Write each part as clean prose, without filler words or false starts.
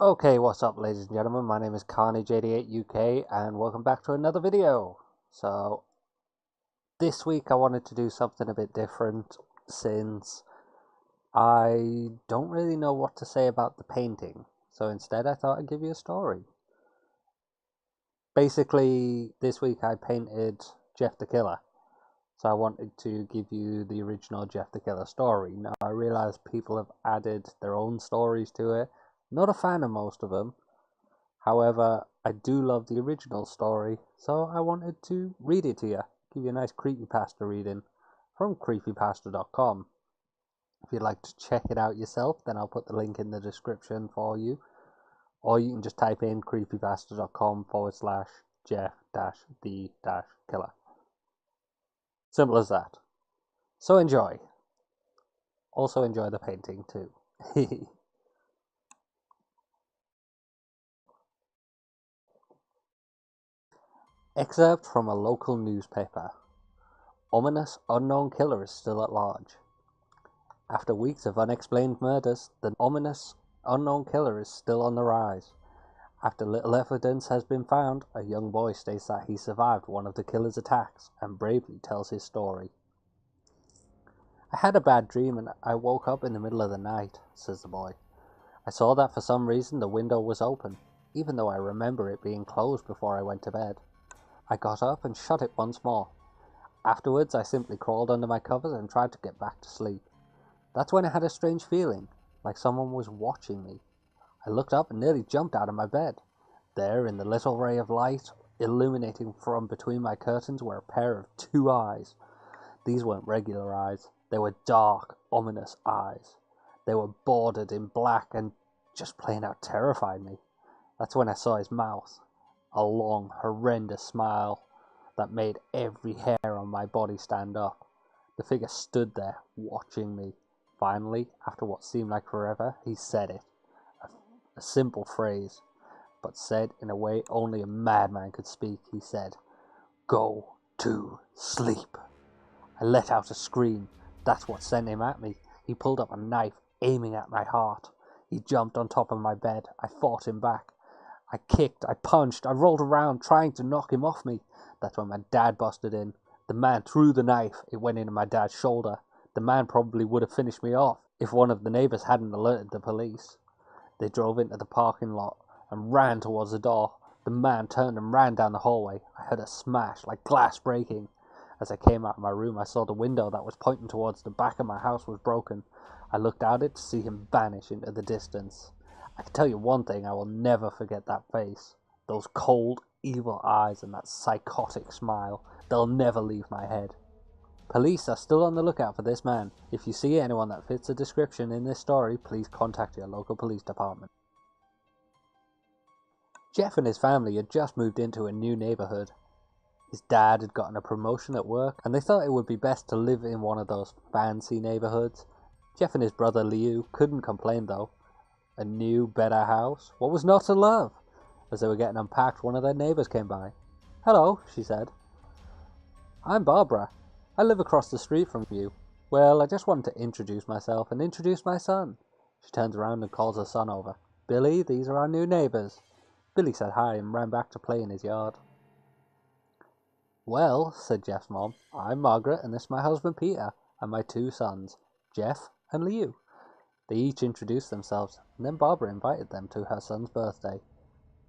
Okay, what's up ladies and gentlemen, my name is Carnage88UK and welcome back to another video. So, this week I wanted to do something a bit different since I don't really know what to say about the painting. So instead I thought I'd give you a story. Basically, this week I painted Jeff the Killer. So I wanted to give you the original Jeff the Killer story. Now I realize people have added their own stories to it. Not a fan of most of them. However, I do love the original story, so I wanted to read it to you. Give you a nice Creepypasta reading from Creepypasta.com. If you'd like to check it out yourself, then I'll put the link in the description for you. Or you can just type in creepypasta.com/Jeff-the-Killer. Simple as that. So enjoy. Also enjoy the painting too. Excerpt from a local newspaper. Ominous unknown killer is still at large. After weeks of unexplained murders, the ominous unknown killer is still on the rise. After little evidence has been found, a young boy states that he survived one of the killer's attacks and bravely tells his story. I had a bad dream and I woke up in the middle of the night, says the boy. I saw that for some reason the window was open, even though I remember it being closed before I went to bed. I got up and shut it once more. Afterwards, I simply crawled under my covers and tried to get back to sleep. That's when I had a strange feeling, like someone was watching me. I looked up and nearly jumped out of my bed. There, in the little ray of light, illuminating from between my curtains, were a pair of two eyes. These weren't regular eyes. They were dark, ominous eyes. They were bordered in black and just plain out terrified me. That's when I saw his mouth. A long, horrendous smile that made every hair on my body stand up. The figure stood there, watching me. Finally, after what seemed like forever, he said it. A simple phrase, but said in a way only a madman could speak. He said, "Go to sleep." I let out a scream. That's what sent him at me. He pulled up a knife, aiming at my heart. He jumped on top of my bed. I fought him back. I kicked, I punched, I rolled around, trying to knock him off me. That's when my dad busted in. The man threw the knife. It went into my dad's shoulder. The man probably would have finished me off if one of the neighbors hadn't alerted the police. They drove into the parking lot and ran towards the door. The man turned and ran down the hallway. I heard a smash, like glass breaking. As I came out of my room, I saw the window that was pointing towards the back of my house was broken. I looked out it to see him vanish into the distance. I can tell you one thing, I will never forget that face. Those cold, evil eyes and that psychotic smile. They'll never leave my head. Police are still on the lookout for this man. If you see anyone that fits the description in this story, please contact your local police department. Jeff and his family had just moved into a new neighborhood. His dad had gotten a promotion at work, and they thought it would be best to live in one of those fancy neighborhoods. Jeff and his brother Liu couldn't complain though. A new, better house? What was not to love? As they were getting unpacked, one of their neighbors came by. "Hello," she said. "I'm Barbara. I live across the street from you. Well, I just wanted to introduce myself and introduce my son." She turns around and calls her son over. "Billy, these are our new neighbors." Billy said hi and ran back to play in his yard. "Well," said Jeff's mom, "I'm Margaret and this is my husband Peter and my two sons, Jeff and Liu." They each introduced themselves, and then Barbara invited them to her son's birthday.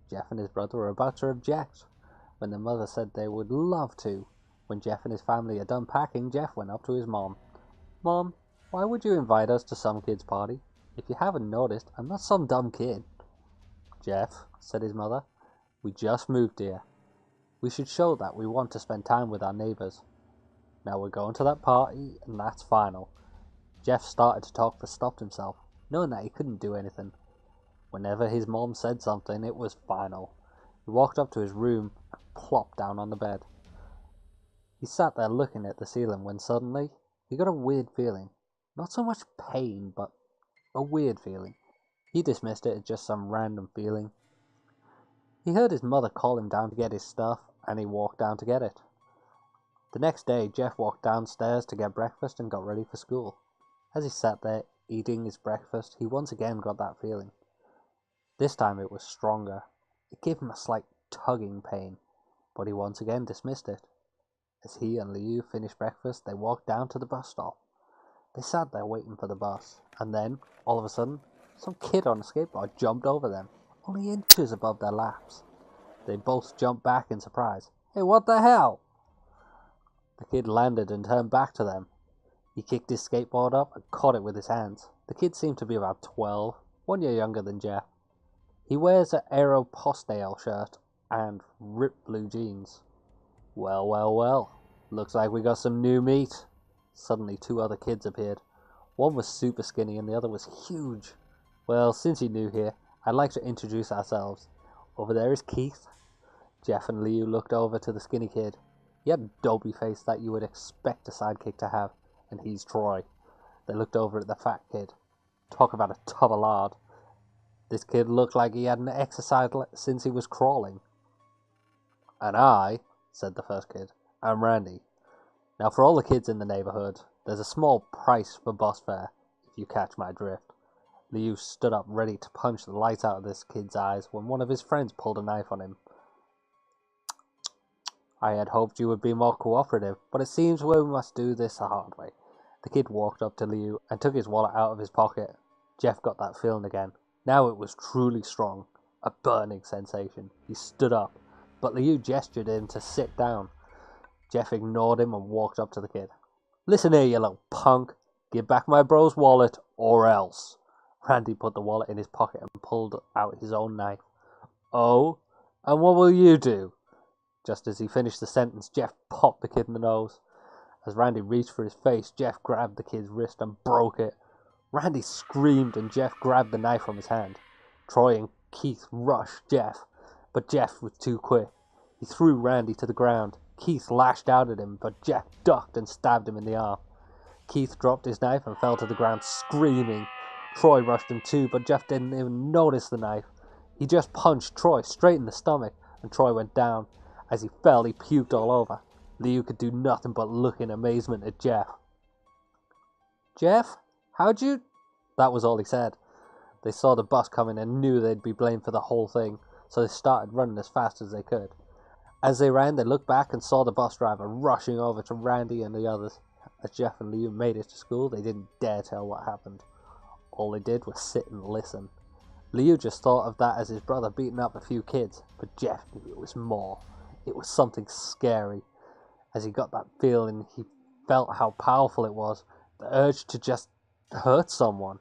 Jeff and his brother were about to object, when their mother said they would love to. When Jeff and his family had done packing, Jeff went up to his mom. "Mom, why would you invite us to some kid's party? If you haven't noticed, I'm not some dumb kid." "Jeff," said his mother, "we just moved here. We should show that we want to spend time with our neighbors. Now we're going to that party, and that's final." Jeff started to talk but stopped himself, knowing that he couldn't do anything. Whenever his mom said something, it was final. He walked up to his room and plopped down on the bed. He sat there looking at the ceiling when suddenly he got a weird feeling. Not so much pain, but a weird feeling. He dismissed it as just some random feeling. He heard his mother call him down to get his stuff, and he walked down to get it. The next day, Jeff walked downstairs to get breakfast and got ready for school. As he sat there eating his breakfast, he once again got that feeling. This time it was stronger. It gave him a slight tugging pain, but he once again dismissed it. As he and Liu finished breakfast, they walked down to the bus stop. They sat there waiting for the bus, and then, all of a sudden, some kid on a skateboard jumped over them, only inches above their laps. They both jumped back in surprise. "Hey, what the hell?" The kid landed and turned back to them. He kicked his skateboard up and caught it with his hands. The kid seemed to be about 12, 1 year younger than Jeff. He wears an Aeropostale shirt and ripped blue jeans. Well, well, well. Looks like we got some new meat. Suddenly 2 other kids appeared. One was super skinny and the other was huge. Well, since you're new here, I'd like to introduce ourselves. Over there is Keith. Jeff and Liu looked over to the skinny kid. He had a dopey face that you would expect a sidekick to have, and he's Troy. They looked over at the fat kid. Talk about a tub of lard. This kid looked like he hadn't exercised since he was crawling. "And I," said the first kid, "am Randy. Now for all the kids in the neighborhood, there's a small price for bus fare, if you catch my drift." Liu stood up ready to punch the light out of this kid's eyes when one of his friends pulled a knife on him. "I had hoped you would be more cooperative, but it seems we must do this the hard way." The kid walked up to Liu and took his wallet out of his pocket. Jeff got that feeling again. Now it was truly strong, a burning sensation. He stood up, but Liu gestured him to sit down. Jeff ignored him and walked up to the kid. "Listen here, you little punk. Give back my bro's wallet, or else." Randy put the wallet in his pocket and pulled out his own knife. "Oh? And what will you do?" Just as he finished the sentence, Jeff popped the kid in the nose. As Randy reached for his face, Jeff grabbed the kid's wrist and broke it. Randy screamed and Jeff grabbed the knife from his hand. Troy and Keith rushed Jeff, but Jeff was too quick. He threw Randy to the ground. Keith lashed out at him, but Jeff ducked and stabbed him in the arm. Keith dropped his knife and fell to the ground screaming. Troy rushed him too, but Jeff didn't even notice the knife. He just punched Troy straight in the stomach, and Troy went down. As he fell, he puked all over. Liu could do nothing but look in amazement at Jeff. "Jeff, how'd you—" That was all he said. They saw the bus coming and knew they'd be blamed for the whole thing, so they started running as fast as they could. As they ran, they looked back and saw the bus driver rushing over to Randy and the others. As Jeff and Liu made it to school, they didn't dare tell what happened. All they did was sit and listen. Liu just thought of that as his brother beating up a few kids, but Jeff knew it was more. It was something scary. As he got that feeling, he felt how powerful it was, the urge to just hurt someone.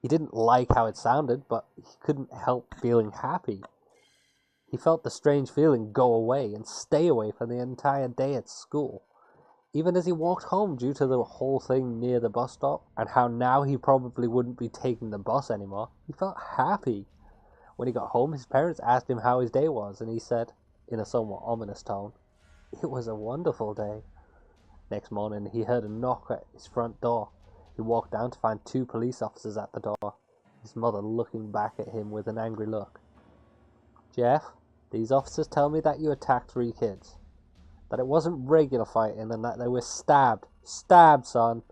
He didn't like how it sounded, but he couldn't help feeling happy. He felt the strange feeling go away and stay away for the entire day at school. Even as he walked home due to the whole thing near the bus stop, and how now he probably wouldn't be taking the bus anymore, he felt happy. When he got home, his parents asked him how his day was, and he said, in a somewhat ominous tone, "It was a wonderful day." Next morning, he heard a knock at his front door. He walked down to find 2 police officers at the door, his mother looking back at him with an angry look. "Jeff, these officers tell me that you attacked 3 kids. That it wasn't regular fighting and that they were stabbed. Stabbed, son!"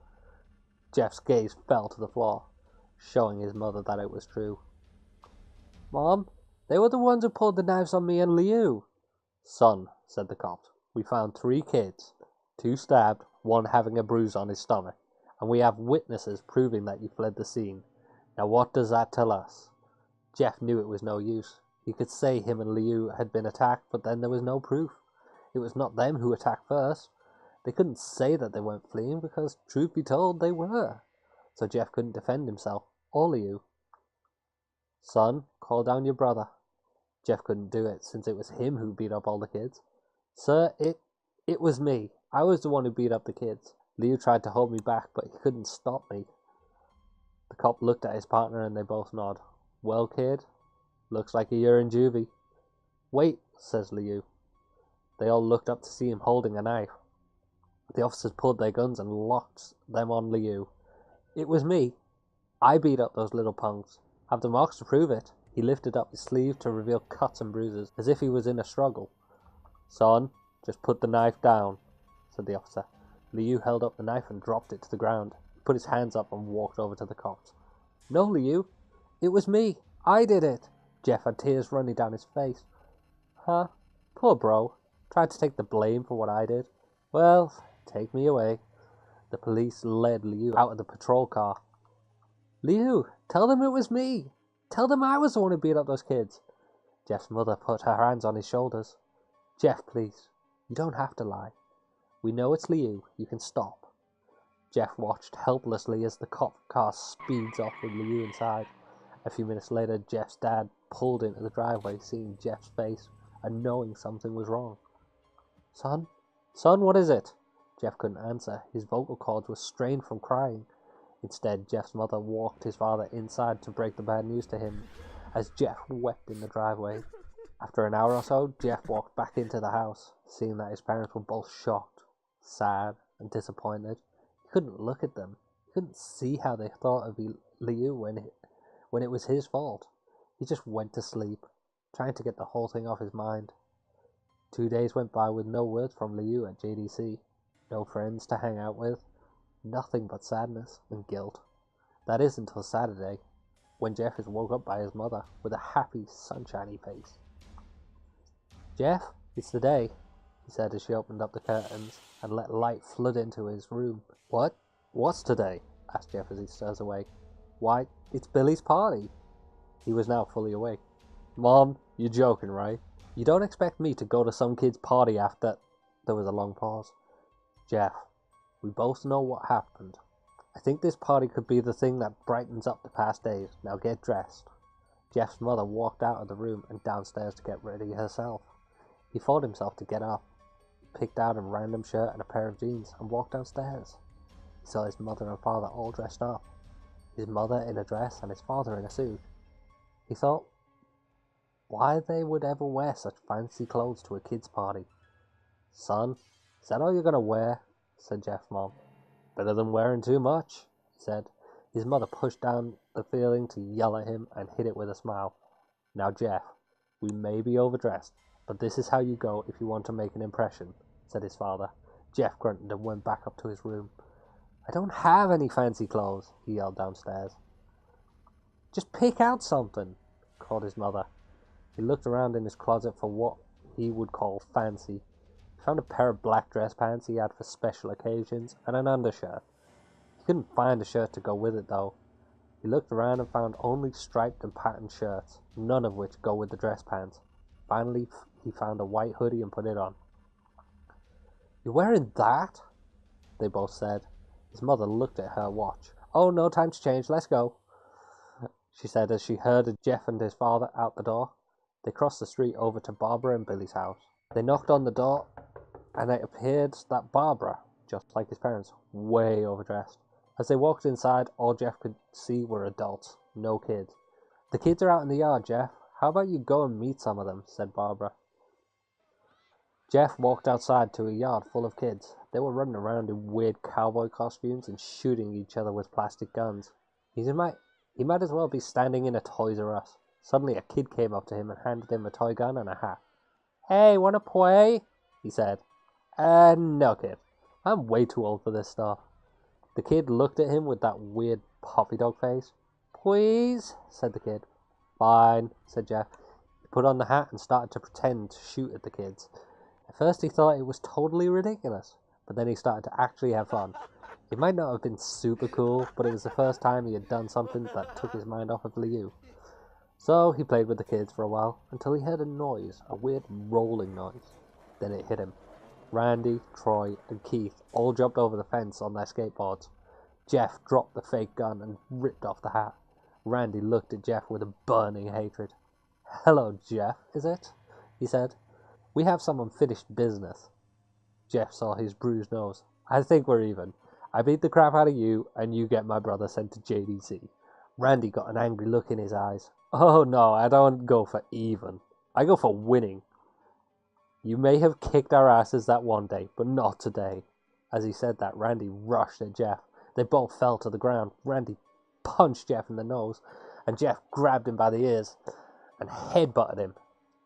Jeff's gaze fell to the floor, showing his mother that it was true. "Mom, they were the ones who pulled the knives on me and Liu." "Son," said the cops, "we found 3 kids, 2 stabbed, 1 having a bruise on his stomach, and we have witnesses proving that you fled the scene. Now what does that tell us?" Jeff knew it was no use. He could say him and Liu had been attacked, but then there was no proof. It was not them who attacked first. They couldn't say that they weren't fleeing because, truth be told, they were. So Jeff couldn't defend himself, or Liu. "Son, call down your brother." Jeff couldn't do it, since it was him who beat up all the kids. "Sir, it was me. I was the one who beat up the kids. Liu tried to hold me back, but he couldn't stop me." The cop looked at his partner and they both nod. "Well, kid, looks like you're in juvie." "Wait," says Liu. They all looked up to see him holding a knife. The officers pulled their guns and locked them on Liu. "It was me. I beat up those little punks. Have the marks to prove it." He lifted up his sleeve to reveal cuts and bruises, as if he was in a struggle. "Son, just put the knife down," said the officer. Liu held up the knife and dropped it to the ground. He put his hands up and walked over to the cops. "No, Liu, it was me. I did it! Jeff had tears running down his face. Huh? Poor bro. Tried to take the blame for what I did. Well, take me away. The police led Liu out of the patrol car. Liu, tell them it was me. Tell them I was the one who beat up those kids. Jeff's mother put her hands on his shoulders. Jeff, please. You don't have to lie. We know it's Liu. You can stop. Jeff watched helplessly as the cop car speeds off with Liu inside. A few minutes later, Jeff's dad pulled into the driveway, seeing Jeff's face and knowing something was wrong. Son? Son, what is it? Jeff couldn't answer. His vocal cords were strained from crying. Instead, Jeff's mother walked his father inside to break the bad news to him, as Jeff wept in the driveway. After an hour or so, Jeff walked back into the house, seeing that his parents were both shocked, sad, and disappointed. He couldn't look at them. He couldn't see how they thought of Liu when it was his fault. He just went to sleep, trying to get the whole thing off his mind. 2 days went by with no word from Liu at JDC, no friends to hang out with, nothing but sadness and guilt. That is until Saturday, when Jeff is woke up by his mother with a happy, sunshiny face. Jeff, it's the day, he said as she opened up the curtains and let light flood into his room. What? What's today? Asked Jeff as he stirs awake. Why, it's Billy's party. He was now fully awake. Mom, you're joking, right? You don't expect me to go to some kid's party after... There was a long pause. Jeff, we both know what happened. I think this party could be the thing that brightens up the past days. Now get dressed. Jeff's mother walked out of the room and downstairs to get ready herself. He fought himself to get up. He picked out a random shirt and a pair of jeans and walked downstairs. He saw his mother and father all dressed up. His mother in a dress and his father in a suit. He thought why they would ever wear such fancy clothes to a kid's party. Son, is that all you're going to wear? Said Jeff's mom. Better than wearing too much, he said. His mother pushed down the feeling to yell at him and hid it with a smile. Now, Jeff, we may be overdressed, but this is how you go if you want to make an impression, said his father. Jeff grunted and went back up to his room. I don't have any fancy clothes, he yelled downstairs. Just pick out something, called his mother. He looked around in his closet for what he would call fancy. He found a pair of black dress pants he had for special occasions and an undershirt. He couldn't find a shirt to go with it, though. He looked around and found only striped and patterned shirts, none of which go with the dress pants. Finally, he found a white hoodie and put it on. You're wearing that? They both said. His mother looked at her watch. Oh, no time to change, let's go, she said as she herded Jeff and his father out the door. They crossed the street over to Barbara and Billy's house. They knocked on the door, and it appeared that Barbara, just like his parents, way overdressed. As they walked inside, all Jeff could see were adults, no kids. The kids are out in the yard, Jeff. How about you go and meet some of them, said Barbara. Jeff walked outside to a yard full of kids. They were running around in weird cowboy costumes and shooting each other with plastic guns. He might as well be standing in a Toys R Us. Suddenly a kid came up to him and handed him a toy gun and a hat. Hey, wanna play? He said. No, kid. I'm way too old for this stuff. The kid looked at him with that weird puppy dog face. Please, said the kid. Fine, said Jeff. He put on the hat and started to pretend to shoot at the kids. At first he thought it was totally ridiculous, but then he started to actually have fun. It might not have been super cool, but it was the first time he had done something that took his mind off of Liu. So he played with the kids for a while, until he heard a noise, a weird rolling noise. Then it hit him. Randy, Troy, and Keith all jumped over the fence on their skateboards. Jeff dropped the fake gun and ripped off the hat. Randy looked at Jeff with a burning hatred. Hello, Jeff, is it? He said. We have some unfinished business. Jeff saw his bruised nose. I think we're even. I beat the crap out of you, and you get my brother sent to JDC. Randy got an angry look in his eyes. Oh no, I don't go for even. I go for winning. You may have kicked our asses that one day, but not today. As he said that, Randy rushed at Jeff. They both fell to the ground. Randy punched Jeff in the nose, and Jeff grabbed him by the ears and headbutted him.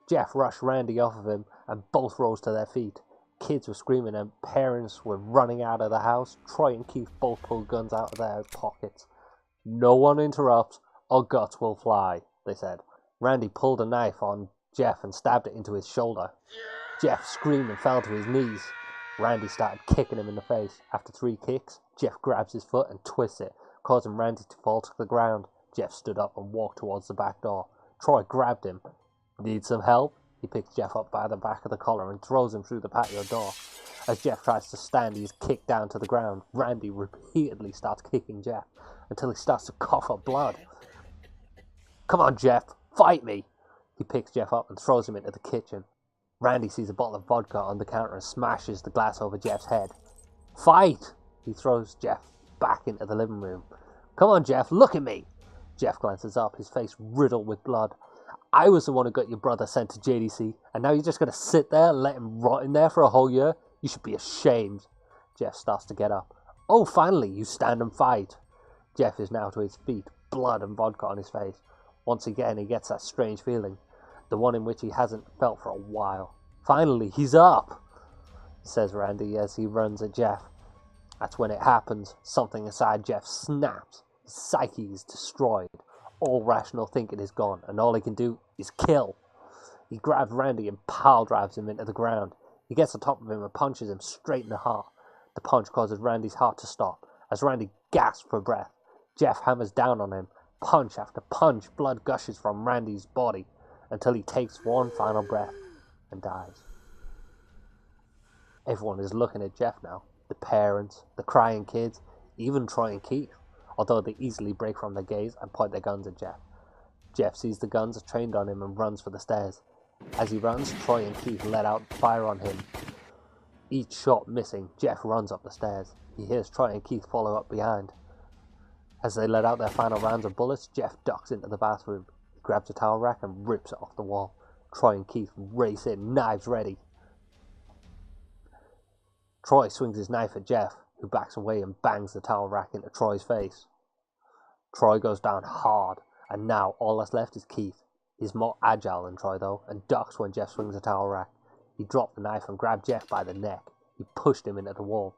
Jeff rushed Randy off of him, and both rose to their feet. Kids were screaming, and parents were running out of the house. Troy and Keith both pulled guns out of their pockets. No one interrupts, or guts will fly, they said. Randy pulled a knife on Jeff and stabbed it into his shoulder. Jeff screamed and fell to his knees. Randy started kicking him in the face. After 3 kicks, Jeff grabs his foot and twists it, causing Randy to fall to the ground. Jeff stood up and walked towards the back door. Troy grabbed him. Need some help? He picks Jeff up by the back of the collar and throws him through the patio door. As Jeff tries to stand, he is kicked down to the ground. Randy repeatedly starts kicking Jeff until he starts to cough up blood. Come on, Jeff, fight me! He picks Jeff up and throws him into the kitchen. Randy sees a bottle of vodka on the counter and smashes the glass over Jeff's head. Fight! He throws Jeff back into the living room. Come on, Jeff, look at me! Jeff glances up, his face riddled with blood. I was the one who got your brother sent to JDC, and now you're just going to sit there and let him rot in there for a whole year? You should be ashamed. Jeff starts to get up. Oh, finally, you stand and fight. Jeff is now to his feet, blood and vodka on his face. Once again, he gets that strange feeling, the one in which he hasn't felt for a while. Finally, he's up, says Randy as he runs at Jeff. That's when it happens. Something inside Jeff snaps. His psyche is destroyed. All rational thinking is gone, and all he can do is kill. He grabs Randy and pile drives him into the ground. He gets on top of him and punches him straight in the heart. The punch causes Randy's heart to stop. As Randy gasps for breath, Jeff hammers down on him. Punch after punch, blood gushes from Randy's body until he takes one final breath and dies. Everyone is looking at Jeff now. The parents, the crying kids, even Troy and Keith, although they easily break from their gaze and point their guns at Jeff. Jeff sees the guns trained on him and runs for the stairs. As he runs, Troy and Keith let out fire on him. Each shot missing, Jeff runs up the stairs. He hears Troy and Keith follow up behind. As they let out their final rounds of bullets, Jeff ducks into the bathroom. He grabs a towel rack and rips it off the wall. Troy and Keith race in, knives ready. Troy swings his knife at Jeff, who backs away and bangs the towel rack into Troy's face. Troy goes down hard, and now all that's left is Keith. He's more agile than Troy though, and ducks when Jeff swings the towel rack. He dropped the knife and grabbed Jeff by the neck. He pushed him into the wall.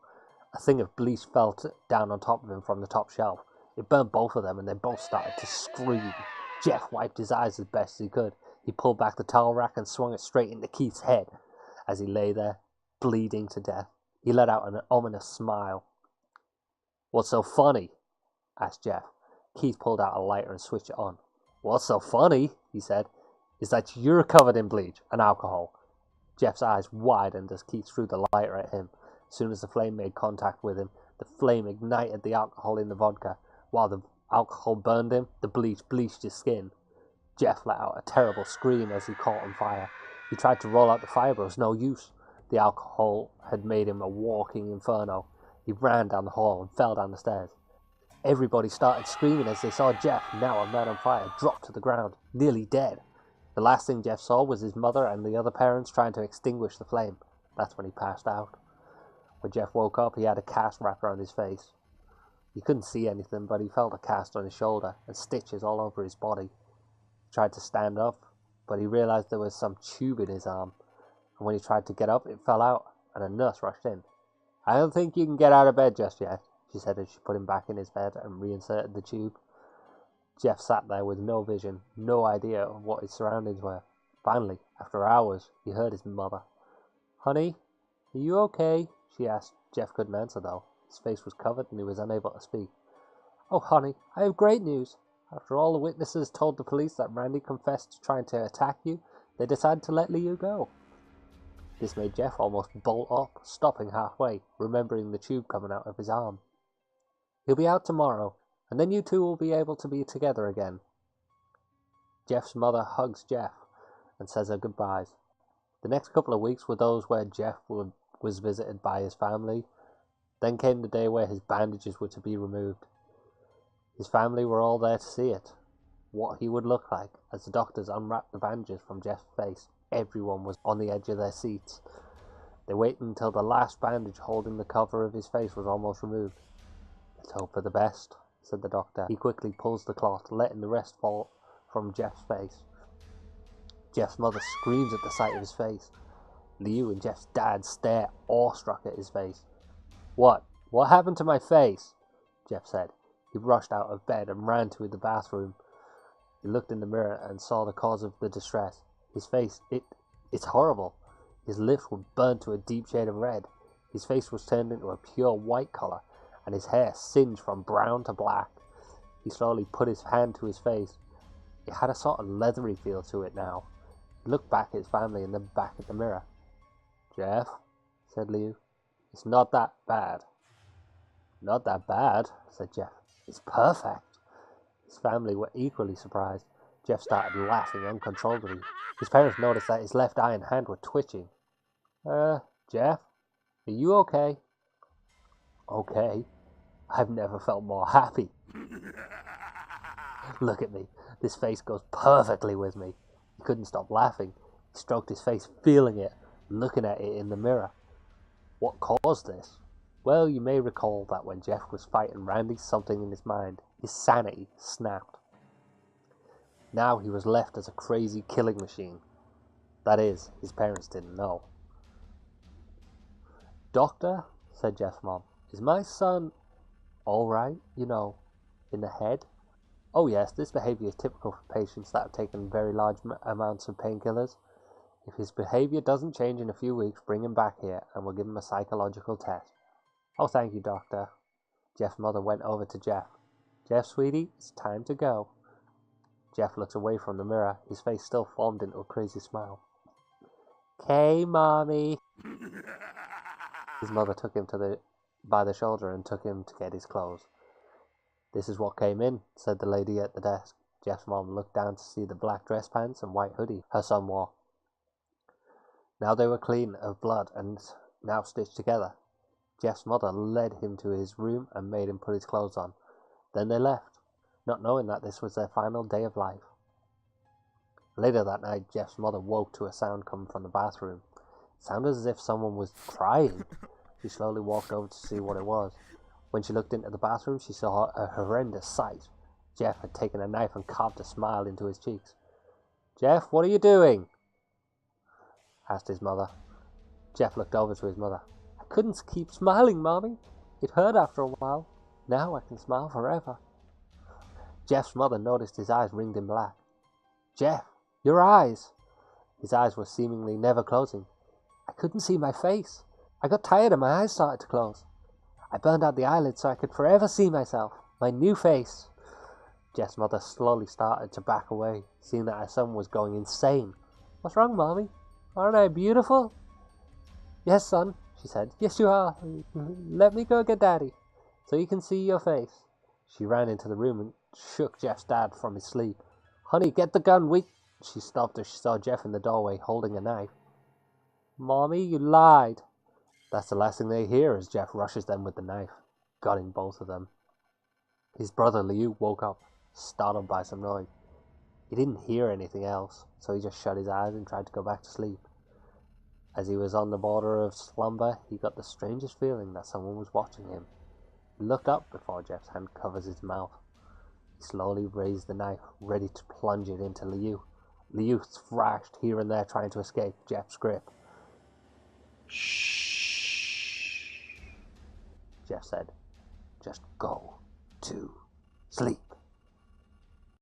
A thing of bleach fell down on top of him from the top shelf. It burned both of them, and they both started to scream. Jeff wiped his eyes as best he could. He pulled back the towel rack and swung it straight into Keith's head as he lay there, bleeding to death. He let out an ominous smile. "What's so funny?" asked Jeff. Keith pulled out a lighter and switched it on. "What's so funny," he said, "is that you're covered in bleach and alcohol." Jeff's eyes widened as Keith threw the lighter at him. As soon as the flame made contact with him, the flame ignited the alcohol in the vodka. While the alcohol burned him, the bleach bleached his skin. Jeff let out a terrible scream as he caught on fire. He tried to roll out the fire, but it was no use. The alcohol had made him a walking inferno. He ran down the hall and fell down the stairs. Everybody started screaming as they saw Jeff, now a man on fire, drop to the ground, nearly dead. The last thing Jeff saw was his mother and the other parents trying to extinguish the flame. That's when he passed out. When Jeff woke up, he had a cast wrapped around his face. He couldn't see anything, but he felt a cast on his shoulder and stitches all over his body. He tried to stand up, but he realized there was some tube in his arm. And when he tried to get up, it fell out, and a nurse rushed in. "I don't think you can get out of bed just yet," she said as she put him back in his bed and reinserted the tube. Jeff sat there with no vision, no idea of what his surroundings were. Finally, after hours, he heard his mother. "Honey, are you okay?" she asked. Jeff couldn't answer, though. His face was covered and he was unable to speak. "Oh, honey, I have great news. After all the witnesses told the police that Randy confessed to trying to attack you, they decided to let you go." This made Jeff almost bolt up, stopping halfway, remembering the tube coming out of his arm. "He'll be out tomorrow, and then you two will be able to be together again." Jeff's mother hugs Jeff and says her goodbyes. The next couple of weeks were those where Jeff was visited by his family. Then came the day where his bandages were to be removed. His family were all there to see it, what he would look like. As the doctors unwrapped the bandages from Jeff's face, everyone was on the edge of their seats. They waited until the last bandage holding the cover of his face was almost removed. "Let's hope for the best," said the doctor. He quickly pulls the cloth, letting the rest fall from Jeff's face. Jeff's mother screams at the sight of his face. Liu and Jeff's dad stare awestruck at his face. What happened to my face?" Jeff said. He rushed out of bed and ran to the bathroom. He looked in the mirror and saw the cause of the distress. His face, it's horrible. His lips were burnt to a deep shade of red. His face was turned into a pure white color, and his hair singed from brown to black. He slowly put his hand to his face. It had a sort of leathery feel to it now. He looked back at his family and then back at the mirror. "Jeff," said Liu, "it's not that bad." "Not that bad," said Jeff. "It's perfect." His family were equally surprised. Jeff started laughing uncontrollably. His parents noticed that his left eye and hand were twitching. Jeff, are you okay?" "Okay? I've never felt more happy." "Look at me. This face goes perfectly with me." He couldn't stop laughing. He stroked his face, feeling it, looking at it in the mirror. What caused this? Well, you may recall that when Jeff was fighting Randy, something in his mind, his sanity, snapped. Now he was left as a crazy killing machine. That is, his parents didn't know. "Doctor," said Jeff's mom, "is my son all right, in the head?" "Oh yes, this behavior is typical for patients that have taken very large amounts of painkillers. If his behavior doesn't change in a few weeks, bring him back here and we'll give him a psychological test." "Oh, thank you, doctor." Jeff's mother went over to Jeff. "Jeff, sweetie, it's time to go." Jeff looked away from the mirror. His face still formed into a crazy smile. "Okay, mommy." His mother took him by the shoulder and took him to get his clothes. "This is what came in," said the lady at the desk. Jeff's mom looked down to see the black dress pants and white hoodie her son wore. Now they were clean of blood and now stitched together. Jeff's mother led him to his room and made him put his clothes on. Then they left, not knowing that this was their final day of life. Later that night, Jeff's mother woke to a sound coming from the bathroom. It sounded as if someone was crying. She slowly walked over to see what it was. When she looked into the bathroom, she saw a horrendous sight. Jeff had taken a knife and carved a smile into his cheeks. "Jeff, what are you doing?" asked his mother. Jeff looked over to his mother. "I couldn't keep smiling, Mommy. It hurt after a while. Now I can smile forever." Jeff's mother noticed his eyes ringed in black. "Jeff, your eyes!" His eyes were seemingly never closing. "I couldn't see my face. I got tired and my eyes started to close. I burned out the eyelids so I could forever see myself, my new face." Jeff's mother slowly started to back away, seeing that her son was going insane. "What's wrong, Mommy? Aren't I beautiful?" "Yes, son," she said. "Yes, you are. Let me go get Daddy, so you can see your face." She ran into the room and shook Jeff's dad from his sleep. "Honey, get the gun, She stopped as she saw Jeff in the doorway holding a knife. "Mommy, you lied." That's the last thing they hear as Jeff rushes them with the knife, gutting both of them. His brother Liu woke up, startled by some noise. He didn't hear anything else, so he just shut his eyes and tried to go back to sleep. As he was on the border of slumber, he got the strangest feeling that someone was watching him. He looked up before Jeff's hand covers his mouth. He slowly raised the knife, ready to plunge it into Liu. Liu thrashed here and there, trying to escape Jeff's grip. "Shh," Jeff said. "Just go to sleep."